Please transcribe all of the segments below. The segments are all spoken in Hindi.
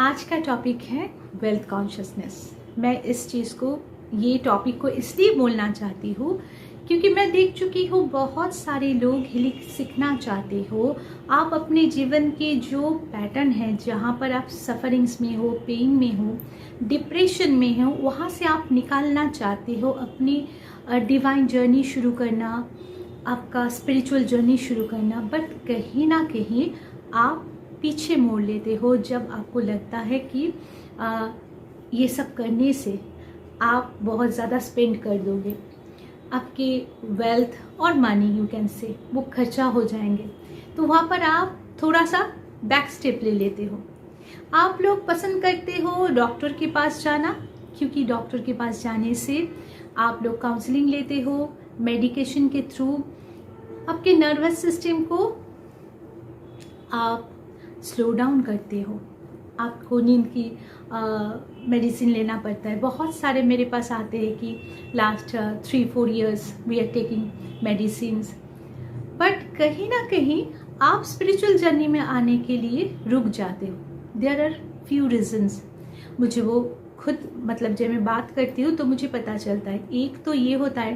आज का टॉपिक है वेल्थ कॉन्शियसनेस। मैं ये टॉपिक को इसलिए बोलना चाहती हूँ क्योंकि मैं देख चुकी हूँ बहुत सारे लोग हीलिंग सीखना चाहते हो। आप अपने जीवन के जो पैटर्न है, जहाँ पर आप सफरिंग्स में हो, पेन में हो, डिप्रेशन में हो, वहाँ से आप निकालना चाहते हो, अपनी डिवाइन जर्नी शुरू करना, आपका स्पिरिचुअल जर्नी शुरू करना। बट कहीं ना कहीं आप पीछे मोड़ लेते हो जब आपको लगता है कि ये सब करने से आप बहुत ज़्यादा स्पेंड कर दोगे, आपके वेल्थ और मनी यू कैन से वो खर्चा हो जाएंगे। तो वहाँ पर आप थोड़ा सा बैक स्टेप ले लेते हो। आप लोग पसंद करते हो डॉक्टर के पास जाना, क्योंकि डॉक्टर के पास जाने से आप लोग काउंसलिंग लेते हो, मेडिकेशन के थ्रू आपके नर्वस सिस्टम को आप स्लो डाउन करते हो। आपको नींद की मेडिसिन लेना पड़ता है। बहुत सारे मेरे पास आते हैं कि last 3-4 years we are taking medicines. But कहीं ना कहीं आप स्पिरिचुअल जर्नी में आने के लिए रुक जाते हो। There are few reasons. मुझे वो खुद जब मैं बात करती हूँ तो मुझे पता चलता है। एक तो ये होता है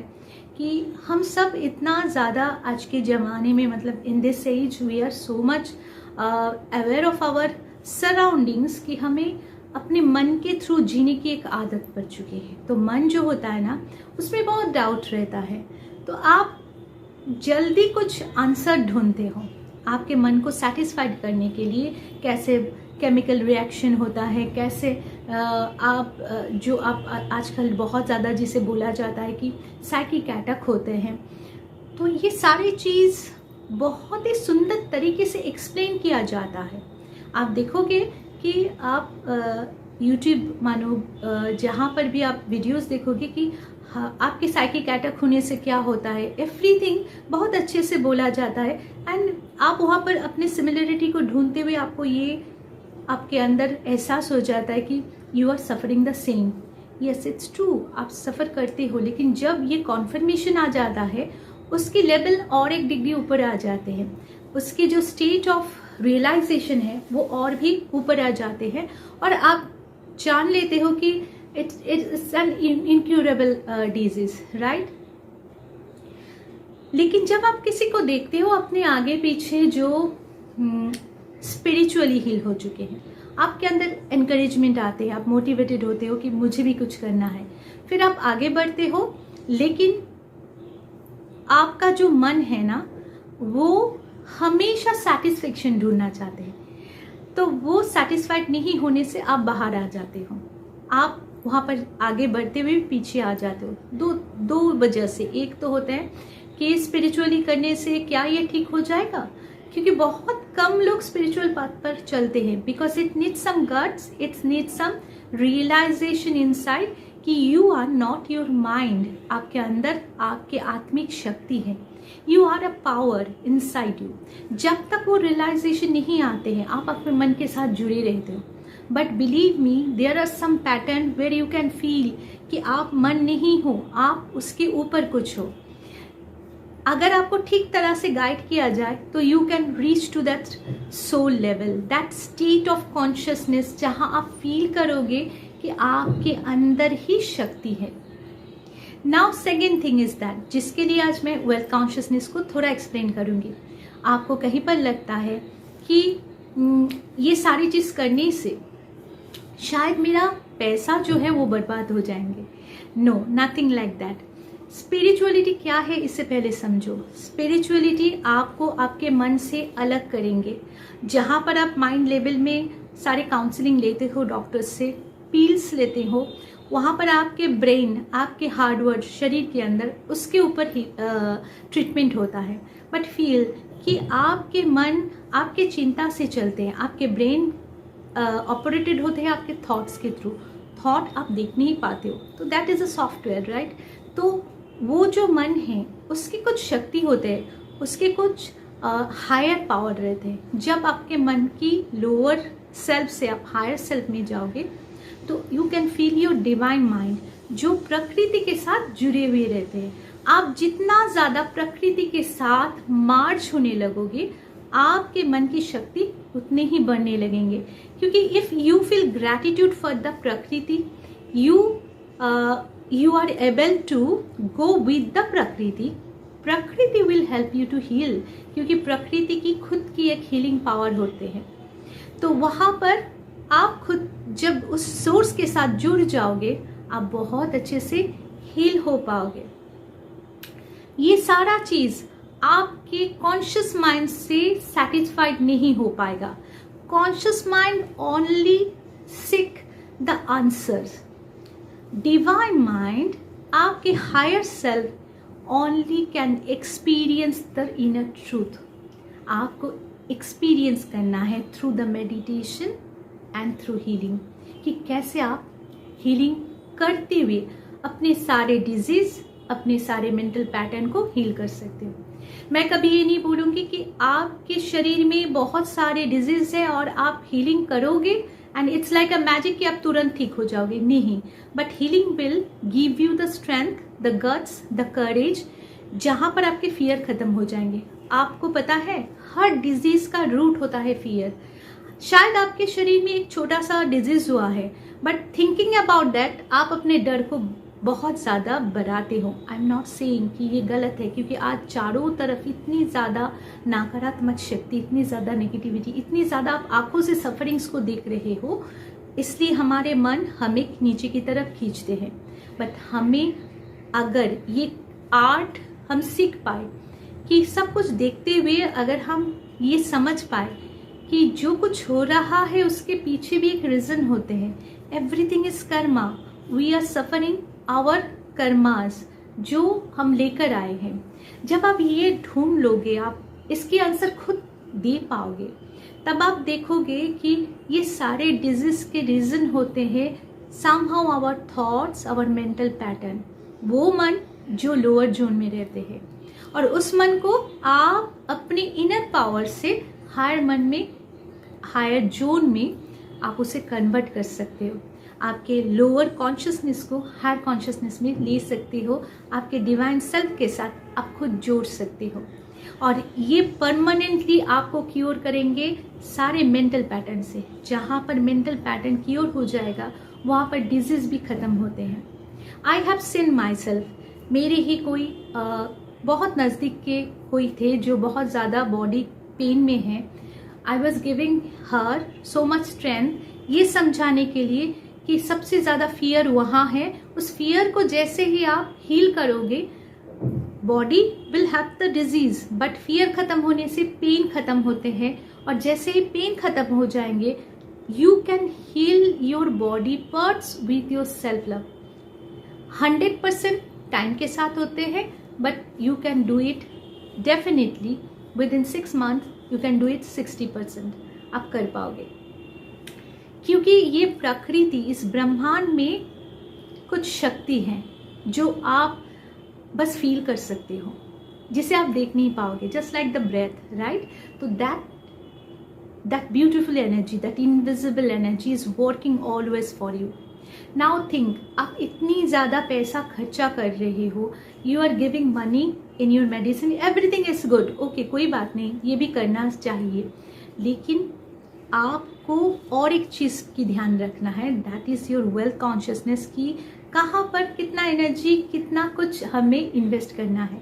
कि हम सब इतना ज़्यादा आज के ज़माने में in this age we are so much aware of our surroundings कि हमें अपने मन के थ्रू जीने की एक आदत पड़ चुकी है। तो मन जो होता है ना, उसमें बहुत डाउट रहता है। तो आप जल्दी कुछ आंसर ढूंढते हो आपके मन को सेटिस्फाइड करने के लिए। कैसे केमिकल रिएक्शन होता है, कैसे आप आजकल बहुत ज़्यादा जिसे बोला जाता है कि साइकिक अटैक होते हैं। तो ये सारी चीज़ बहुत ही सुंदर तरीके से एक्सप्लेन किया जाता है। आप देखोगे कि आप यूट्यूब जहाँ पर भी आप वीडियोस देखोगे कि आपके साइकिक अटैक होने से क्या होता है, एवरीथिंग बहुत अच्छे से बोला जाता है। एंड आप वहाँ पर अपने सिमिलरिटी को ढूंढते हुए आपको ये आपके अंदर एहसास हो जाता है कि you are suffering the same. Yes, it's true, आप सफ़र करते हो। लेकिन जब ये कॉन्फर्मेशन आ जाता है, उसकी लेवल और एक डिग्री ऊपर आ जाते हैं। उसकी जो स्टेट ऑफ रियलाइजेशन है वो और भी ऊपर आ जाते हैं, और आप जान लेते हो कि it's an incurable disease, right. लेकिन जब आप किसी को देखते हो अपने आगे पीछे जो स्पिरिचुअली हील हो चुके हैं, आपके अंदर एनकरेजमेंट आते हैं, आप मोटिवेटेड होते हो कि मुझे भी कुछ करना है। फिर आप आगे बढ़ते हो, लेकिन आपका जो मन है ना, वो हमेशा सेटिस्फेक्शन ढूंढना चाहते हैं। तो वो सेटिस्फाइड नहीं होने से आप बाहर आ जाते हो। आप वहाँ पर आगे बढ़ते हुए पीछे आ जाते हो दो वजह से। एक तो होता है कि स्पिरिचुअली करने से क्या ये ठीक हो जाएगा, क्योंकि बहुत कम लोग स्पिरिचुअल पाथ पर चलते हैं। Because it needs some guts, it needs some realisation inside कि you are not your mind. आपके अंदर आपके आत्मिक शक्ति है, you are a power inside you. जब तक वो रियलाइजेशन नहीं आते हैं, आप अपने मन के साथ जुड़े रहते हो। But believe me, there are some pattern where you can feel कि आप मन नहीं हो, आप उसके ऊपर कुछ हो। अगर आपको ठीक तरह से गाइड किया जाए तो you can reach to that soul level, that state of consciousness, जहां आप फील करोगे कि आपके अंदर ही शक्ति है। Now second thing is that, जिसके लिए आज मैं वेल्थ कॉन्शियसनेस को थोड़ा एक्सप्लेन करूंगी। आपको कहीं पर लगता है कि ये सारी चीज करने से शायद मेरा पैसा जो है वो बर्बाद हो जाएंगे। No, nothing like that. Spirituality क्या है इससे पहले समझो। स्पिरिचुअलिटी आपको आपके मन से अलग करेंगे। जहां पर आप माइंड लेवल में सारे काउंसलिंग लेते हो, डॉक्टर्स से पील्स लेते हो, वहाँ पर आपके ब्रेन, आपके हार्डवर्ड शरीर के अंदर उसके ऊपर ही ट्रीटमेंट होता है। बट फील कि आपके मन आपके चिंता से चलते हैं, आपके ब्रेन ऑपरेटेड होते हैं आपके थॉट्स के थ्रू। थॉट आप देख नहीं पाते हो, तो that is a software, right. तो वो जो मन है उसकी कुछ शक्ति होते हैं, उसके कुछ हायर पावर रहते हैं। जब आपके मन की लोअर सेल्फ से आप हायर सेल्फ में जाओगे तो you can feel your divine mind, जो प्रकृति के साथ जुड़े हुए रहते हैं। आप जितना ज़्यादा प्रकृति के साथ मार्च होने लगोगे, आपके मन की शक्ति उतने ही बढ़ने लगेंगे। क्योंकि if you feel gratitude for the प्रकृति, you are able to go with the प्रकृति will help you to heal, क्योंकि प्रकृति की खुद की एक हीलिंग पावर होते हैं। तो वहाँ पर आप खुद जब उस सोर्स के साथ जुड़ जाओगे, आप बहुत अच्छे से हील हो पाओगे। ये सारा चीज आपके कॉन्शियस माइंड से सेटिस्फाइड नहीं हो पाएगा। Conscious mind only seek the answers. Divine mind, आपके higher self only can experience the inner truth. आपको एक्सपीरियंस करना है through the meditation and through healing, कि कैसे आप हीलिंग करते हुए अपने सारे डिजीज, अपने सारे मेंटल पैटर्न को हील कर सकते हो। मैं कभी ये नहीं बोलूंगी कि आपके शरीर में बहुत सारे डिजीज है और आप हीलिंग करोगे and it's like a magic कि आप तुरंत ठीक हो जाओगे, नहीं। But healing will give you the strength, the guts, the courage, जहां पर आपके फियर खत्म हो जाएंगे। आपको पता है हर डिजीज का रूट होता है फियर। शायद आपके शरीर में एक छोटा सा डिजीज हुआ है, बट थिंकिंग अबाउट दैट आप अपने डर को बहुत ज़्यादा बढ़ाते हो। आई एम नॉट सेइंग कि ये गलत है, क्योंकि आज चारों तरफ इतनी ज़्यादा नकारात्मक शक्ति, इतनी ज़्यादा नेगेटिविटी, इतनी ज़्यादा आप आंखों से सफरिंग्स को देख रहे हो, इसलिए हमारे मन हमें नीचे की तरफ खींचते हैं। बट हमें अगर ये आर्ट हम सीख पाए कि सब कुछ देखते हुए अगर हम ये समझ पाए कि जो कुछ हो रहा है उसके पीछे भी एक रीजन होते हैं। Everything is karma, we are suffering our karmas, जो हम लेकर आए हैं। जब आप ये ढूंढ लोगे, आप इसके आंसर खुद दे पाओगे, तब आप देखोगे कि ये सारे डिजीज के रीजन होते हैं somehow our thoughts, our mental pattern. वो मन जो लोअर जोन में रहते हैं, और उस मन को आप अपने इनर पावर से हायर मन में, हायर जोन में आप उसे कन्वर्ट कर सकते हो। आपके लोअर कॉन्शियसनेस को हायर कॉन्शियसनेस में ले सकते हो। आपके डिवाइन सेल्फ के साथ आप खुद जोड़ सकते हो, और ये परमानेंटली आपको क्योर करेंगे सारे मेंटल पैटर्न से। जहाँ पर मेंटल पैटर्न क्योर हो जाएगा, वहाँ पर डिजीज भी खत्म होते हैं। I have seen my self, मेरे ही कोई बहुत नज़दीक के कोई थे जो बहुत ज़्यादा बॉडी पेन में है। I was giving her so much strength ये समझाने के लिए कि सबसे ज़्यादा फियर वहाँ है। उस फियर को जैसे ही आप हील करोगे, body will have the disease, but fear खत्म होने से पेन खत्म होते हैं, और जैसे ही पेन खत्म हो जाएंगे, you can heal your body parts with your self love. 100% time के साथ होते हैं, but you can do it definitely within 6 months, you can do it 60%। आप कर पाओगे, क्योंकि ये प्रकृति, इस ब्रह्मांड में कुछ शक्ति है जो आप बस फील कर सकते हो, जिसे आप देख नहीं पाओगे, just like the breath, right. तो that beautiful energy, that invisible energy is working always for you. Now think, आप इतनी ज़्यादा पैसा खर्चा कर रहे हो, you are giving money in your medicine, everything is good, okay, कोई बात नहीं, ये भी करना चाहिए, लेकिन आपको और एक चीज़ की ध्यान रखना है, that is your wealth consciousness, की कहाँ पर कितना एनर्जी, कितना कुछ हमें इन्वेस्ट करना है।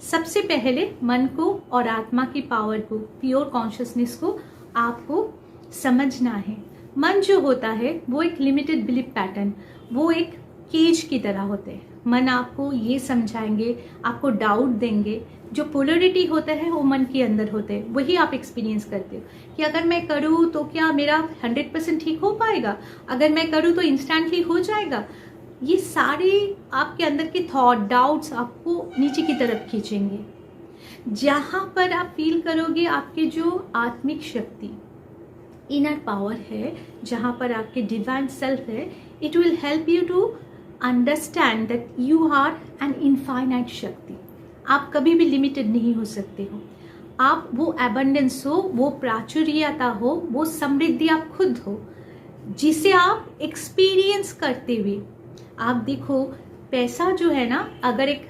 सबसे पहले मन को और आत्मा की पावर को, प्योर कॉन्शियसनेस को आपको समझना है। मन जो होता है वो एक लिमिटेड बिलीफ पैटर्न, वो एक केज की तरह होते हैं। मन आपको ये समझाएंगे, आपको डाउट देंगे। जो पोलरिटी होता है वो मन के अंदर होते हैं, वही आप एक्सपीरियंस करते हो कि अगर मैं करूँ तो क्या मेरा 100% ठीक हो पाएगा, अगर मैं करूँ तो इंस्टेंटली हो जाएगा। ये सारे आपके अंदर के थॉट, डाउट्स आपको नीचे की तरफ खींचेंगे। जहाँ पर आप फील करोगे आपके जो आत्मिक शक्ति, इनर पावर है, जहाँ पर आपके डिवाइन सेल्फ है, it will help you to understand that you are an infinite shakti. आप कभी भी लिमिटेड नहीं हो सकते हो। आप वो एबंडेंस हो, वो प्राचुर्यता हो, वो समृद्धि आप खुद हो, जिसे आप एक्सपीरियंस करते हुए, आप देखो पैसा जो है ना, अगर एक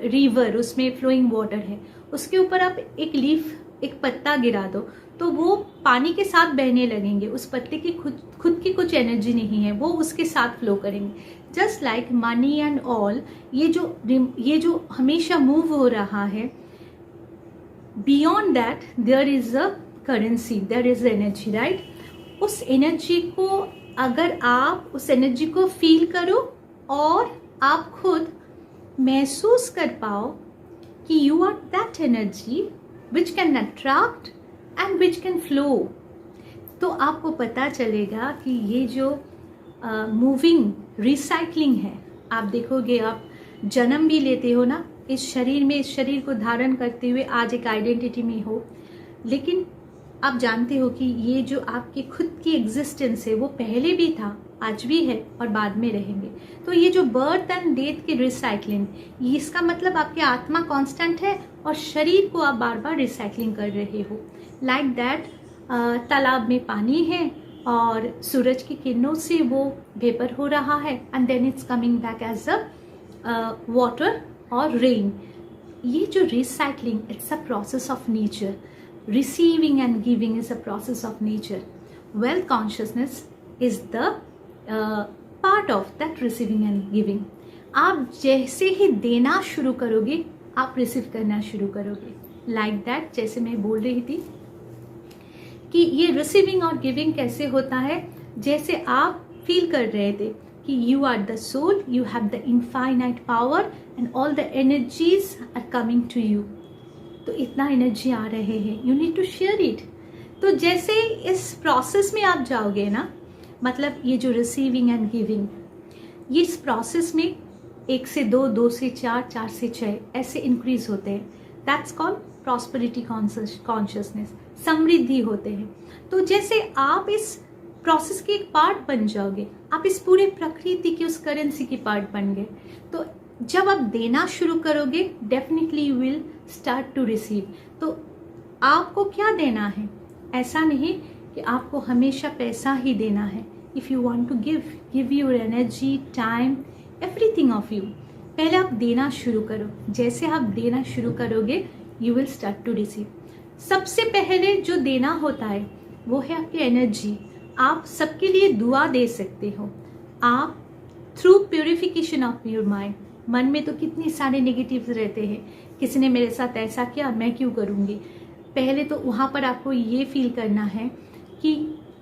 रिवर, उसमें फ्लोइंग वाटर है, उसके ऊपर आप एक लीफ एक पत्ता गिरा दो तो वो पानी के साथ बहने लगेंगे, उस पत्ते की खुद की कुछ एनर्जी नहीं है, वो उसके साथ फ्लो करेंगे। Just like money and all, ये जो हमेशा मूव हो रहा है, beyond that there is a currency, there is energy, right. उस एनर्जी को अगर आप उस एनर्जी को फील करो और आप खुद महसूस कर पाओ कि you are that energy which can attract and which can flow, तो आपको पता चलेगा कि ये जो मूविंग रिसाइकलिंग है। आप देखोगे, आप जन्म भी लेते हो ना इस शरीर में, इस शरीर को धारण करते हुए आज एक आइडेंटिटी में हो, लेकिन आप जानते हो कि ये जो आपकी खुद की एग्जिस्टेंस है वो पहले भी था, आज भी है और बाद में रहेंगे। तो ये जो बर्थ एंड डेथ की रिसाइकलिंग, इसका मतलब आपकी आत्मा कांस्टेंट है और शरीर को आप बार बार रिसाइकलिंग कर रहे हो। लाइक दैट तालाब में पानी है और सूरज की किरणों से वो वेपर हो रहा है and then it's coming back as a water और रेन। ये जो recycling, it's a process of nature. Receiving and giving is a process of nature. Wealth consciousness is the part of that receiving and giving. आप जैसे ही देना शुरू करोगे आप रिसीव करना शुरू करोगे। Like that, जैसे मैं बोल रही थी कि ये रिसीविंग और गिविंग कैसे होता है, जैसे आप फील कर रहे थे कि you are the soul, you have the infinite power and all the energies are coming to you. तो इतना एनर्जी आ रहे हैं, you need to share it. तो जैसे इस प्रोसेस में आप जाओगे ना, मतलब ये जो रिसीविंग एंड गिविंग, ये इस प्रोसेस में 1 से 2, 2 से 4, 4 से 6 ऐसे इंक्रीज होते हैं। दैट्स कॉल्ड प्रॉस्पेरिटी कॉन्शियसनेस, समृद्धि होते हैं। तो जैसे आप इस प्रोसेस के एक पार्ट बन जाओगे, आप इस पूरे प्रकृति की उस करेंसी की पार्ट बन गए, तो जब आप देना शुरू करोगे definitely you will start to receive. तो आपको क्या देना है, ऐसा नहीं कि आपको हमेशा पैसा ही देना है। If you want to give your energy, time, everything of you. पहले आप देना शुरू करो, जैसे आप देना शुरू करोगे you will start to receive. सबसे पहले जो देना होता है वो है आपकी एनर्जी। आप सबके लिए दुआ दे सकते हो, आप through purification of your mind. मन में तो कितने सारे नेगेटिव्स रहते हैं, किसी ने मेरे साथ ऐसा किया, मैं क्यों करूँगी। पहले तो वहाँ पर आपको ये फील करना है कि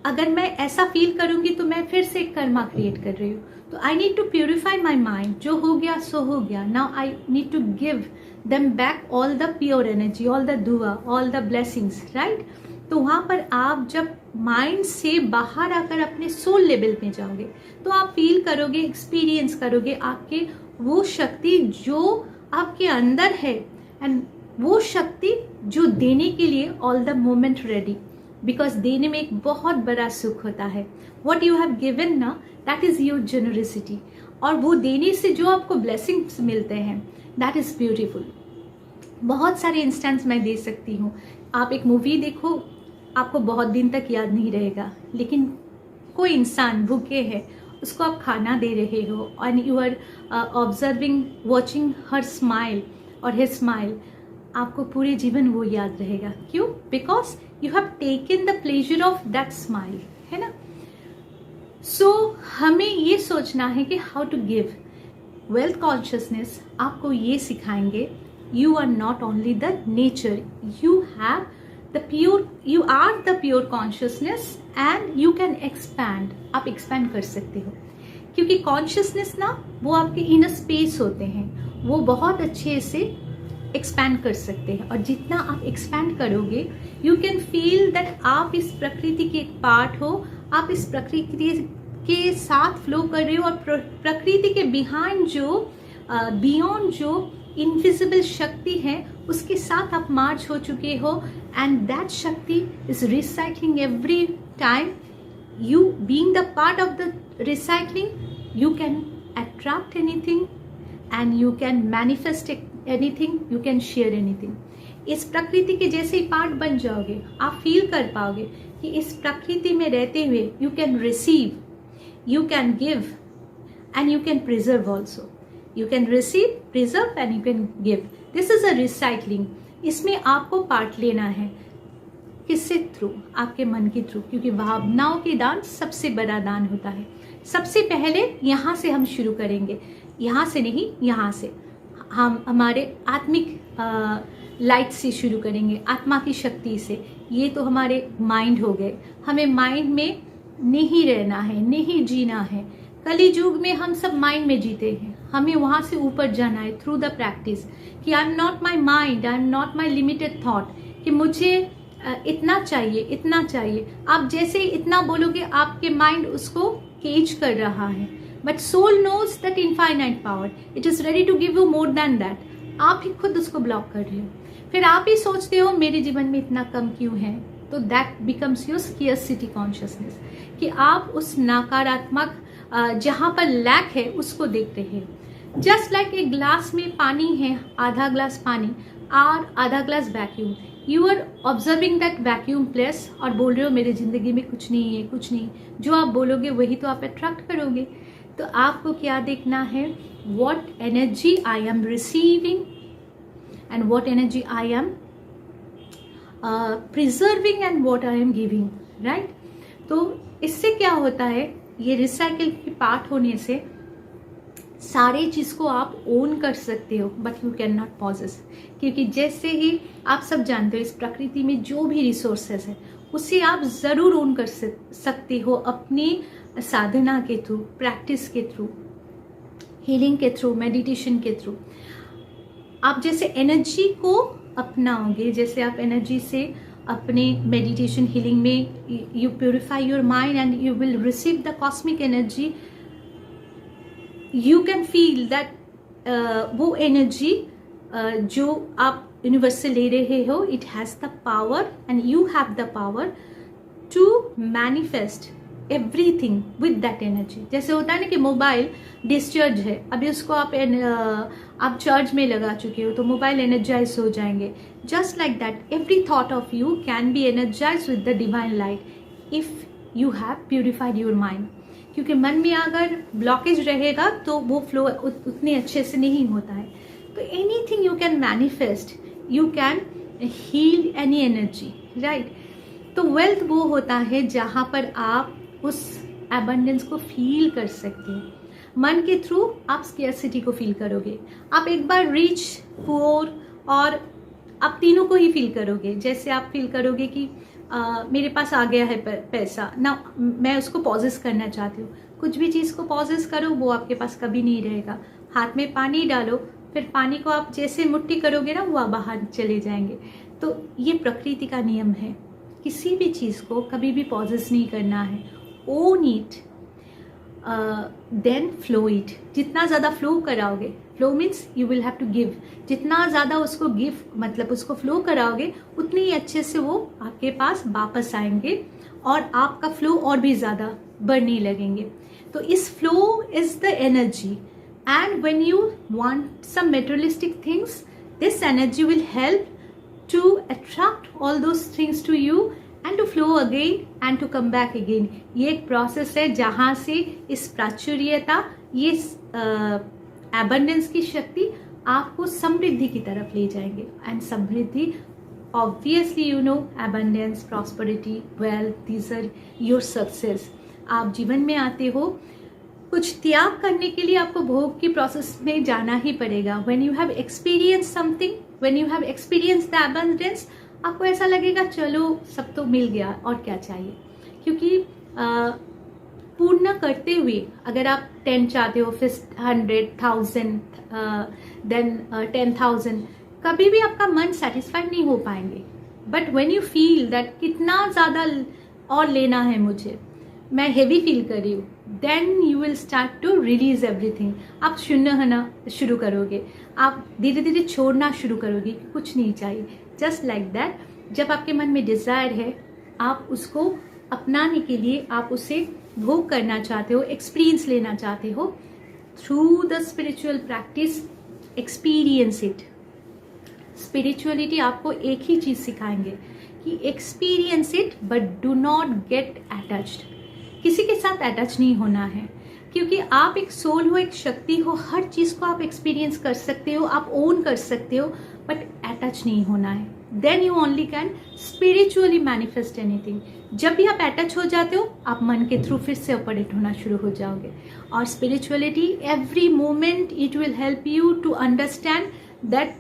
अगर मैं ऐसा फील करूँगी तो मैं फिर से एक कर्मा क्रिएट कर रही हूँ। तो I need to purify my mind, जो हो गया सो हो गया। Now I need to give them back all the pure energy, all the दुआ, ऑल द ब्लेसिंग्स, राइट। तो वहाँ पर आप जब माइंड से बाहर आकर अपने सोल लेवल में जाओगे तो आप फील करोगे, एक्सपीरियंस करोगे आपके वो शक्ति जो आपके अंदर है, एंड वो शक्ति जो देने के लिए all the moment ready. Because देने में एक बहुत बड़ा सुख होता है। वॉट यू हैव गिवन ना, दैट इज योर जेनरसिटी, और वो देने से जो आपको ब्लेसिंग्स मिलते हैं दैट इज ब्यूटीफुल। बहुत सारे इंस्टेंस मैं दे सकती हूँ। आप एक मूवी देखो, आपको बहुत दिन तक याद नहीं रहेगा, लेकिन कोई इंसान भूखे है, उसको आप खाना दे रहे हो and you are observing, watching हर स्माइल और हिज स्माइल, आपको पूरे जीवन वो याद रहेगा। क्यों? Because you have taken the pleasure of that smile, है ना। सो हमें ये सोचना है कि how to give. Wealth consciousness आपको ये सिखाएंगे, you are not only the nature, you have the pure, you are the pure consciousness and you can expand. आप एक्सपैंड कर सकते हो, क्योंकि कॉन्शियसनेस ना वो आपके इनर स्पेस होते हैं, वो बहुत अच्छे से एक्सपैंड कर सकते हैं। और जितना आप एक्सपैंड करोगे यू कैन फील दैट आप इस प्रकृति के एक पार्ट हो, आप इस प्रकृति के साथ फ्लो कर रहे हो, और प्रकृति के बिहाइंड जो बियॉन्ड जो इनविजिबल शक्ति है उसके साथ आप मार्च हो चुके हो, एंड दैट शक्ति is recycling every time. You being the part of the recycling, you can attract anything and you can manifest anything, you can share anything. इस प्रकृति के जैसे ही पार्ट बन जाओगे आप फील कर पाओगे कि इस प्रकृति में रहते हुए you can receive, you can give and you can preserve also. You can receive, preserve and you can give. This is a recycling. इसमें आपको पार्ट लेना है। किससे थ्रू? आपके मन के थ्रू, क्योंकि भावनाओं के दान सबसे बड़ा दान होता है। सबसे पहले यहाँ से हम शुरू करेंगे, यहाँ से नहीं, यहाँ से हम हमारे आत्मिक लाइट से शुरू करेंगे, आत्मा की शक्ति से। ये तो हमारे माइंड हो गए। हमें माइंड में नहीं रहना है, नहीं जीना है। कली युग में हम सब माइंड में जीते हैं। हमें वहाँ से ऊपर जाना है थ्रू द प्रैक्टिस, कि I am not my mind, I am not my limited thought, कि मुझे इतना चाहिए, इतना चाहिए। आप जैसे इतना बोलोगे, आपके माइंड उसको केज कर रहा है, but soul knows that infinite power, it is ready to give you more than that. आप ही खुद उसको ब्लॉक कर रहे हो। फिर आप ही सोचते हो मेरे जीवन में इतना कम क्यों है, तो that becomes your scarcity consciousness, कि आप उस नकारात्मक जहाँ पर लैक है उसको देखते हैं। जस्ट लाइक एक ग्लास में पानी है, आधा ग्लास पानी और आधा glass vacuum. You are observing that vacuum place और बोल रहे हो मेरी जिंदगी में कुछ नहीं है, कुछ नहीं। जो आप बोलोगे वही तो आप अट्रैक्ट करोगे। तो आपको क्या देखना है? What energy I am receiving end what energy I am preserving and what I am giving, right? तो इससे क्या होता है, ये रिसाइकिल की पार्ट होने से सारे चीज को आप ओन कर सकते हो, but you cannot possess. क्योंकि जैसे ही आप सब जानते हो, इस प्रकृति में जो भी रिसोर्सेस है उसे आप जरूर ओन कर सकते हो अपनी साधना के थ्रू, प्रैक्टिस के थ्रू, हीलिंग के थ्रू, मेडिटेशन के थ्रू। आप जैसे एनर्जी को अपनाओगे, जैसे आप एनर्जी से अपने मेडिटेशन हीलिंग में you purify your mind and you will receive the cosmic energy, you can feel that वो एनर्जी जो आप यूनिवर्स से ले रहे हो, it has the power and you have the power to manifest everything with that energy. जैसे होता है ना कि मोबाइल डिस्चार्ज है, अभी उसको आप चार्ज में लगा चुके हो तो मोबाइल एनर्जाइज हो जाएंगे। Just like that every thought of you can be energise with the divine light if you have purified your mind. क्योंकि मन में अगर ब्लॉकेज रहेगा तो वो फ्लो उतने अच्छे से नहीं होता है। तो anything you can manifest, you can heal any energy, right? तो वेल्थ वो होता है जहाँ पर आप उस एबंडेंस को फील कर सकते हैं। मन के थ्रू आप स्केर्सिटी को फील करोगे। आप एक बार रिच, पुअर और आप तीनों को ही फील करोगे। जैसे आप फील करोगे कि मेरे पास आ गया है पैसा ना, मैं उसको पॉजेस करना चाहती हूँ। कुछ भी चीज़ को पॉजेस करो, वो आपके पास कभी नहीं रहेगा। हाथ में पानी डालो, फिर पानी को आप जैसे मुट्ठी करोगे ना, वो बाहर चले जाएंगे। तो ये प्रकृति का नियम है। किसी भी चीज़ को कभी भी पॉजेस नहीं करना है, own it then flow it. जितना ज़्यादा फ्लो कराओगे, flow means you will have to give, जितना ज़्यादा उसको गिव मतलब उसको फ्लो कराओगे उतनी ही अच्छे से वो आपके पास वापस आएंगे और आपका फ्लो और भी ज़्यादा बढ़ने लगेंगे। तो इस flow is the energy, and when you want some materialistic things, this energy will help to attract all those things to you and to flow again and to come back again। ये एक प्रोसेस है जहाँ से इस प्राचुर्यता, ये एबंडेंस की शक्ति आपको समृद्धि की तरफ ले जाएंगे। एंड समृद्धि obviously you know, abundance, prosperity, wealth, these are your success. आप जीवन में आते हो, कुछ त्याग करने के लिए आपको भोग की प्रोसेस में जाना ही पड़ेगा। When you have experience something, when you have experience the abundance, आपको ऐसा लगेगा चलो सब तो मिल गया और क्या चाहिए। क्योंकि पूर्ण करते हुए अगर आप 10 चाहते हो, फिर 100,000, देन 10,000, कभी भी आपका मन सेटिस्फाइड नहीं हो पाएंगे। But when you feel that कितना ज़्यादा और लेना है मुझे, मैं हेवी फील कर रही हूँ, then you will start to release everything. आप शून्य होना शुरू करोगे, आप धीरे धीरे छोड़ना शुरू करोगे, कुछ नहीं चाहिए। जस्ट लाइक दैट, जब आपके मन में डिजायर है, आप उसको अपनाने के लिए, आप उसे भोग करना चाहते हो, एक्सपीरियंस लेना चाहते हो, through the spiritual practice experience it. Spirituality आपको एक ही चीज सिखाएंगे कि experience it but do not get attached. किसी के साथ अटैच नहीं होना है, क्योंकि आप एक सोल हो, एक शक्ति हो, हर चीज को आप एक्सपीरियंस कर सकते हो, आप ओन कर सकते हो, बट अटैच नहीं होना है। Then you only can spiritually manifest anything. जब भी आप अटैच हो जाते हो, आप मन के थ्रू फिर से ऑपरेट होना शुरू हो जाओगे। और spirituality every moment it will help you to understand that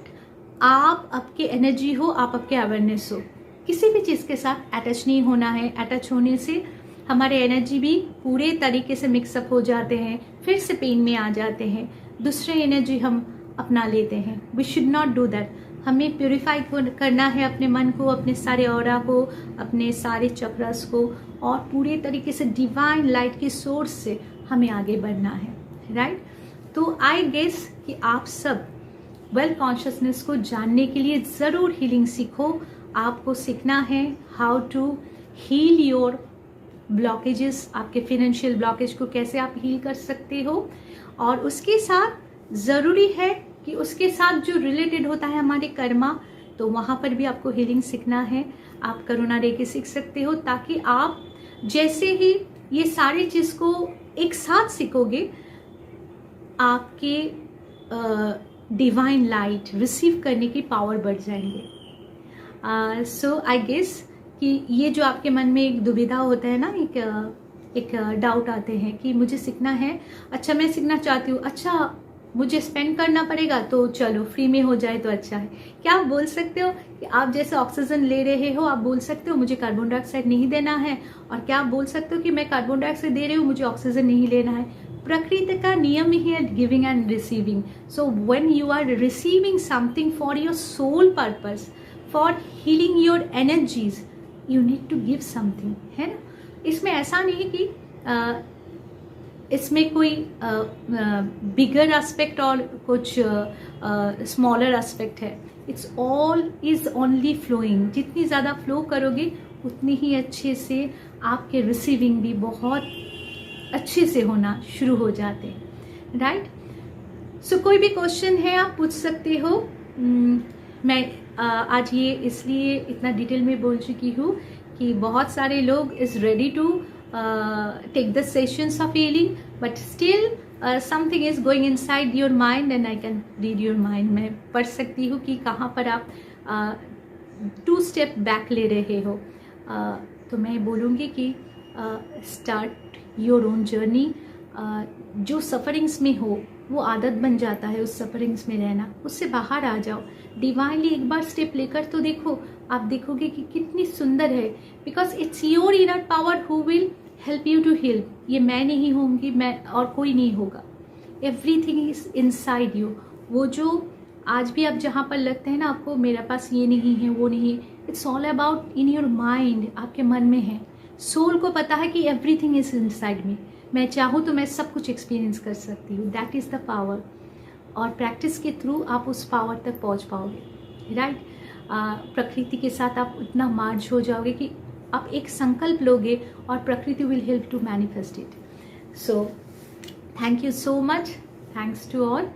आप आपके एनर्जी हो, आप आपके अवेयरनेस हो। किसी भी चीज़ के साथ अटैच नहीं होना है। अटैच होने से हमारे एनर्जी भी पूरे तरीके से मिक्सअप हो जाते हैं, फिर से पेन में आ जाते हैं, दूसरे एनर्जी हम अपना लेते हैं। We should not do that. हमें प्योरीफाई करना है अपने मन को, अपने सारे ऑरा को, अपने सारे चक्रस को, और पूरे तरीके से डिवाइन लाइट के सोर्स से हमें आगे बढ़ना है, राइट। तो आई गेस कि आप सब वेल कॉन्शियसनेस को जानने के लिए ज़रूर हीलिंग सीखो। आपको सीखना है how to heal your blockages, आपके फिनेंशियल ब्लॉकेज को कैसे आप हील कर सकते हो। और उसके साथ ज़रूरी है कि उसके साथ जो रिलेटेड होता है हमारे कर्मा, तो वहाँ पर भी आपको हीलिंग सीखना है। आप करुणा रेकी सीख सकते हो, ताकि आप जैसे ही ये सारी चीज़ को एक साथ सीखोगे, आपके डिवाइन लाइट रिसीव करने की पावर बढ़ जाएंगे। सो आई गेस कि ये जो आपके मन में एक दुविधा होता है ना, एक डाउट आते हैं कि मुझे सीखना है, अच्छा मैं सीखना चाहती हूँ, अच्छा मुझे स्पेंड करना पड़ेगा, तो चलो फ्री में हो जाए तो अच्छा है। क्या आप बोल सकते हो कि आप जैसे ऑक्सीजन ले रहे हो, आप बोल सकते हो मुझे कार्बन डाइऑक्साइड नहीं देना है, और क्या आप बोल सकते हो कि मैं कार्बन डाइऑक्साइड दे रही हूँ, मुझे ऑक्सीजन नहीं लेना है। प्रकृति का नियम ही है giving and receiving. So when you are receiving something for your soul purpose, for healing your energies, you need to give something, है ना। इसमें ऐसा नहीं कि इसमें कोई बिगर एस्पेक्ट और कुछ स्मॉलर एस्पेक्ट है। It's all is only flowing. जितनी ज़्यादा फ्लो करोगे उतनी ही अच्छे से आपके रिसीविंग भी बहुत अच्छे से होना शुरू हो जाते हैं, राइट। सो कोई भी क्वेश्चन है आप पूछ सकते हो। मैं आज ये इसलिए इतना डिटेल में बोल चुकी हूँ कि बहुत सारे लोग is ready to take the sessions of healing, but still something is going inside your mind and I can read your mind. मैं पढ़ सकती हूँ कि कहाँ पर आप 2 step back ले रहे हो। तो मैं बोलूँगी कि start your own journey। जो सफरिंग्स में हो वो आदत बन जाता है उस सफरिंग्स में रहना, उससे बाहर आ जाओ। डिवाइनली एक बार स्टेप लेकर तो देखो, आप देखोगे कि कितनी सुंदर है। Because it's your inner power who will help you to heal. ये मैं नहीं होंगी, मैं और कोई नहीं होगा। Everything is inside you. वो जो आज भी आप जहाँ पर लगते हैं ना आपको मेरे पास ये नहीं है वो नहीं है, it's all about in your mind, आपके मन में है। सोल को पता है कि एवरीथिंग इज इनसाइड मी, मैं चाहूँ तो मैं सब कुछ एक्सपीरियंस कर सकती हूँ। That is the power. और प्रैक्टिस के थ्रू आप उस पावर तक पहुँच पाओगे, राइट। प्रकृति के साथ आप उतना मार्ज हो जाओगे कि आप एक संकल्प लोगे और प्रकृति will help to manifest it. So thank you so much, thanks to all.